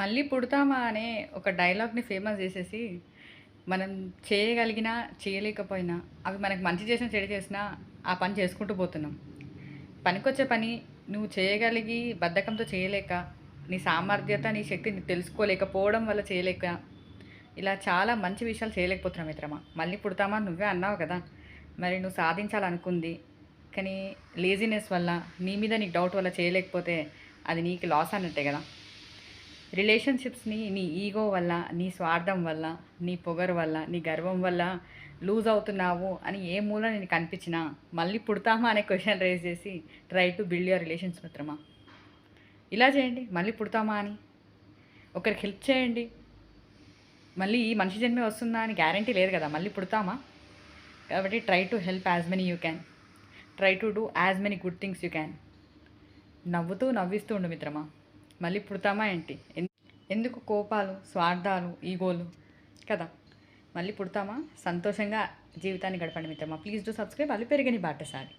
మళ్ళీ పుడతామా అనే ఒక డైలాగ్‌ని ఫేమస్ జేసేసి, మనం చేయగలిగినా, చేయలేకపోయినా, అవి మనకు మంచి చేసినా, చెడు చేసినా ఆ పని చేసుకుంటూ పోతున్నాం. పనికొచ్చే పని నువ్వు చేయగలిగి బద్ధకంతో చేయలేక, నీ సామర్థ్యత, నీ శక్తిని తెలుసుకోలేకపోవడం వల్ల చేయలేక, ఇలా చాలా మంచి విషయాలు చేయలేకపోతున్నాం మిత్రమా. మళ్ళీ పుడతామా అని నువ్వే అన్నావు కదా! మరి నువ్వు సాధించాలనుకుంది, కానీ లేజినెస్ వల్ల, నీ మీద నీకు డౌట్ వల్ల చేయలేకపోతే, అది నీకు లాస్ అన్నట్టే గదా! రిలేషన్షిప్స్‌ని నీ ఈగో వల్ల, నీ స్వార్థం వల్ల, నీ పొగరు వల్ల, నీ గర్వం వల్ల లూజ్ అవుతున్నావు అని ఏ మూల నీకు కనిపించినా, మళ్ళీ పుడతామా అనే క్వెషన్ రైజ్ చేసి try to build your relations మిత్రమా. ఇలా చేయండి మళ్ళీ పుడతామా అని. ఒకరికి హెల్ప్ చేయండి. మళ్ళీ ఈ మనిషి జన్మే వస్తుందా అని గ్యారంటీ లేదు కదా! మళ్ళీ పుడతామా? కాబట్టి try to help as many you can. Try to do as many good things you can. నవ్వుతూ నవ్విస్తూ ఉండు మిత్రమా. మళ్ళీ పుడతామా ఏంటి? ఎందుకు కోపాలు, స్వార్థాలు, ఈగోలు కదా! మళ్ళీ పుడతామా? సంతోషంగా జీవితాన్ని గడపండి మిత్రమా. Please do subscribe. అల్లు పెరగని బాటసారి.